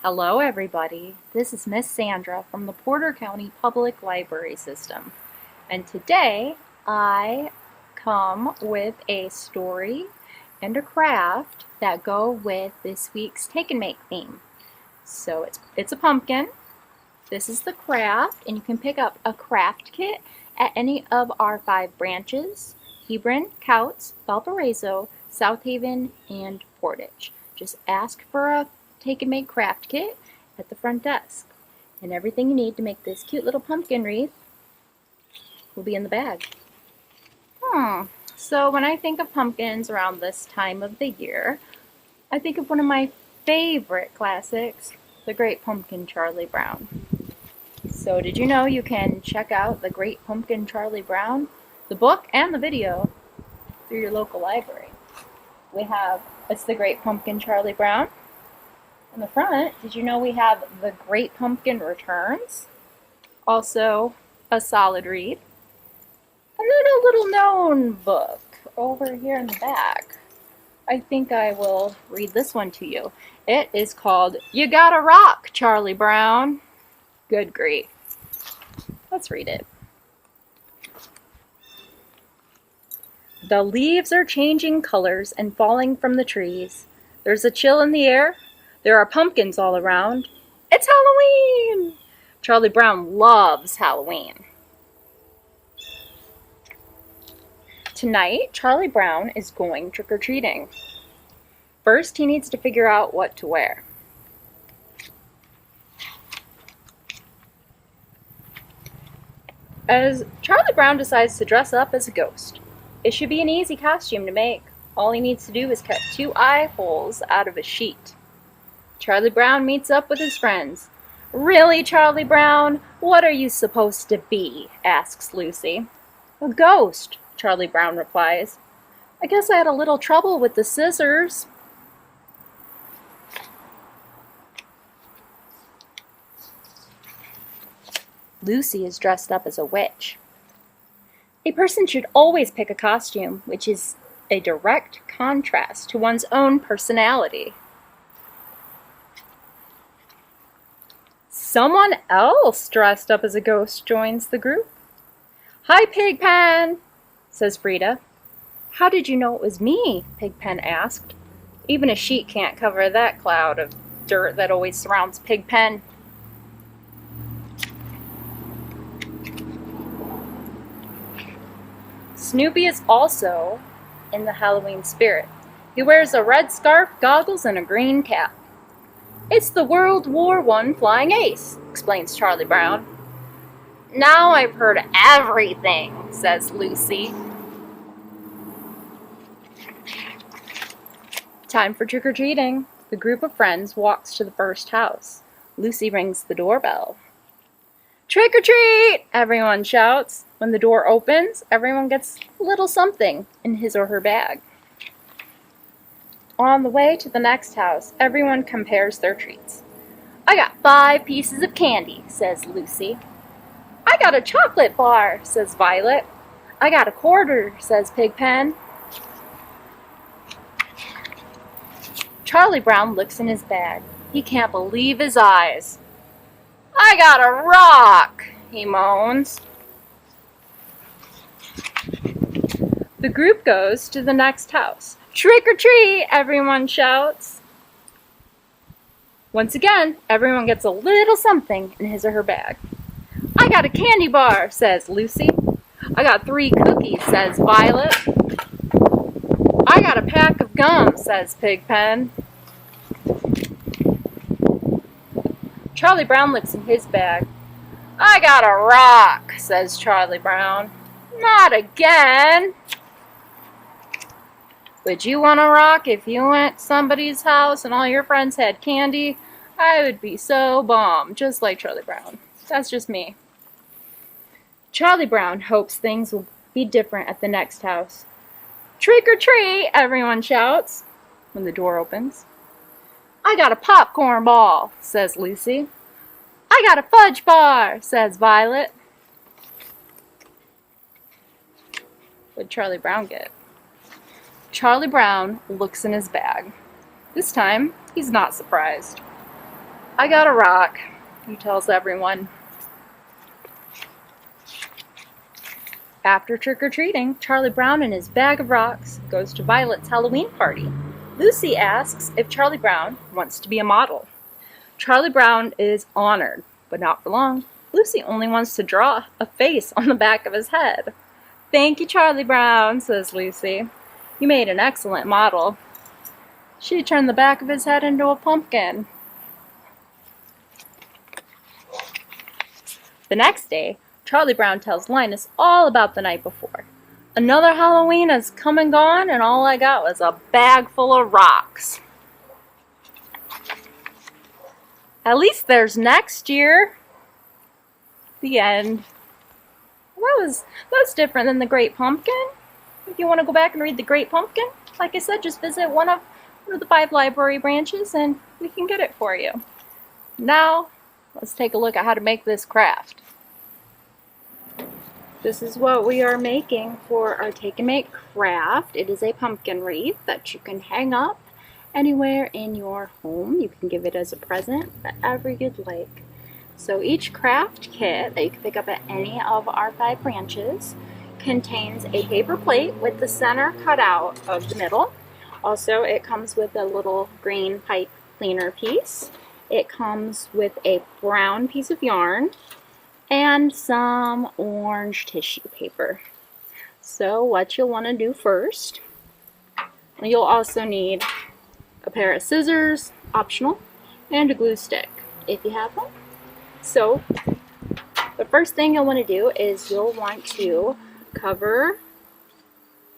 Hello everybody, this is Miss Sandra from the Porter County Public Library System, and today I come with a story and a craft that go with this week's Take and Make theme. So it's a pumpkin, this is the craft, and you can pick up a craft kit at any of our 5 branches: Hebron, Couts, Valparaiso, South Haven, and Portage. Just ask for a Take and Make craft kit at the front desk, and everything you need to make this cute little pumpkin wreath will be in the bag. So when I think of pumpkins around this time of the year, I think of one of my favorite classics, The Great Pumpkin Charlie Brown. So did you know you can check out The Great Pumpkin Charlie Brown, the book and the video, through your local library? It's The Great Pumpkin Charlie Brown. In the front, did you know we have The Great Pumpkin Returns? Also, a solid read. And then a little known book over here in the back. I think I will read this one to you. It is called You Gotta Rock, Charlie Brown. Good grief. Let's read it. The leaves are changing colors and falling from the trees. There's a chill in the air. There are pumpkins all around. It's Halloween! Charlie Brown loves Halloween. Tonight, Charlie Brown is going trick-or-treating. First, he needs to figure out what to wear. As Charlie Brown decides to dress up as a ghost, it should be an easy costume to make. All he needs to do is cut 2 eye holes out of a sheet. Charlie Brown meets up with his friends. "Really, Charlie Brown? What are you supposed to be?" asks Lucy. "A ghost," Charlie Brown replies. "I guess I had a little trouble with the scissors." Lucy is dressed up as a witch. A person should always pick a costume which is a direct contrast to one's own personality. Someone else dressed up as a ghost joins the group. "Hi, Pigpen," says Frida. "How did you know it was me?" Pigpen asked. Even a sheet can't cover that cloud of dirt that always surrounds Pigpen. Snoopy is also in the Halloween spirit. He wears a red scarf, goggles, and a green cap. "It's the World War I flying ace," explains Charlie Brown. "Now I've heard everything," says Lucy. Time for trick-or-treating. The group of friends walks to the first house. Lucy rings the doorbell. "Trick-or-treat!" everyone shouts. When the door opens, everyone gets a little something in his or her bag. On the way to the next house, everyone compares their treats. "I got 5 pieces of candy," says Lucy. "I got a chocolate bar," says Violet. "I got a quarter," says Pigpen. Charlie Brown looks in his bag. He can't believe his eyes. "I got a rock," he moans. The group goes to the next house. "Trick or treat!" everyone shouts. Once again, everyone gets a little something in his or her bag. "I got a candy bar," says Lucy. "I got 3 cookies," says Violet. "I got a pack of gum," says Pigpen. Charlie Brown looks in his bag. "I got a rock," says Charlie Brown. "Not again." Would you want a rock if you went to somebody's house and all your friends had candy? I would be so bummed, just like Charlie Brown. That's just me. Charlie Brown hopes things will be different at the next house. "Trick or treat!" everyone shouts when the door opens. "I got a popcorn ball," says Lucy. "I got a fudge bar," says Violet. What did Charlie Brown get? Charlie Brown looks in his bag. This time, he's not surprised. I got a rock, he tells everyone. After trick-or-treating, Charlie Brown and his bag of rocks goes to Violet's Halloween party. Lucy asks if Charlie Brown wants to be a model. Charlie Brown is honored, but not for long. Lucy only wants to draw a face on the back of his head. "Thank you, Charlie Brown," says Lucy. "You made an excellent model." She turned the back of his head into a pumpkin. The next day, Charlie Brown tells Linus all about the night before. "Another Halloween has come and gone, and all I got was a bag full of rocks." "At least there's next year." The end. That was different than the Great Pumpkin. If you want to go back and read the Great Pumpkin, like I said, just visit one of the 5 library branches and we can get it for you. Now, let's take a look at how to make this craft. This is what we are making for our Take and Make craft. It is a pumpkin wreath that you can hang up anywhere in your home. You can give it as a present, whatever you'd like. So each craft kit that you can pick up at any of our 5 branches contains a paper plate with the center cut out of the middle. Also, it comes with a little green pipe cleaner piece. It comes with a brown piece of yarn and some orange tissue paper. So what you'll want to do first, you'll also need a pair of scissors, optional, and a glue stick if you have them. So the first thing you'll want to do is you'll want to cover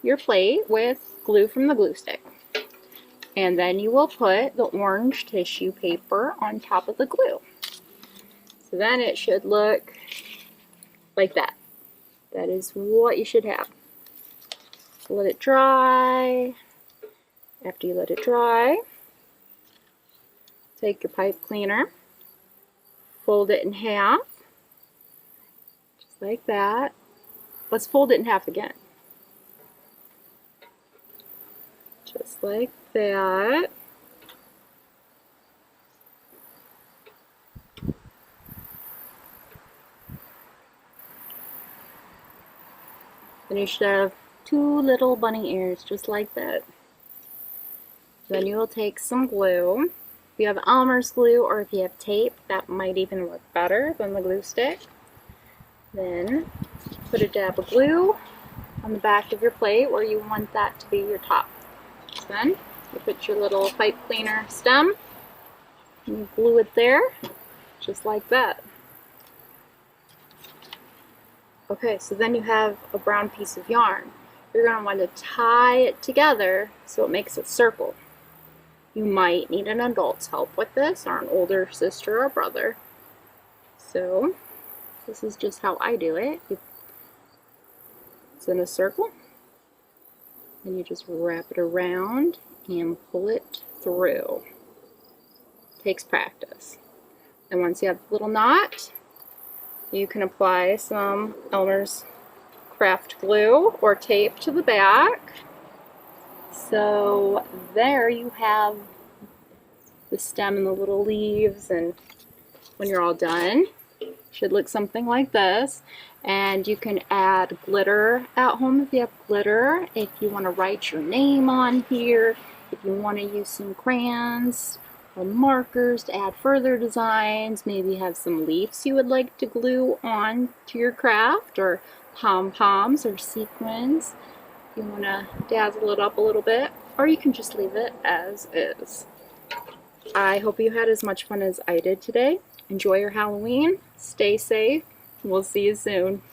your plate with glue from the glue stick. And then you will put the orange tissue paper on top of the glue. So then it should look like that. That is what you should have. Let it dry. After you let it dry, take your pipe cleaner, fold it in half, just like that. Let's fold it in half again. Just like that. Then you should have 2 little bunny ears, just like that. Then you will take some glue. If you have Elmer's glue or if you have tape, that might even look better than the glue stick. Then put a dab of glue on the back of your plate where you want that to be your top. Then you put your little pipe cleaner stem and you glue it there, just like that. Okay, so then you have a brown piece of yarn. You're going to want to tie it together so it makes a circle. You might need an adult's help with this, or an older sister or brother. So this is just how I do it. It's in a circle, and you just wrap it around and pull it through. Takes practice. And once you have the little knot, you can apply some Elmer's craft glue or tape to the back. So there you have the stem and the little leaves, and when you're all done, it should look something like this. And you can add glitter at home if you have glitter, if you want to write your name on here, if you want to use some crayons or markers to add further designs, maybe have some leaves you would like to glue on to your craft, or pom-poms or sequins. You want to dazzle it up a little bit, or you can just leave it as is. I hope you had as much fun as I did today. Enjoy your Halloween, stay safe, we'll see you soon.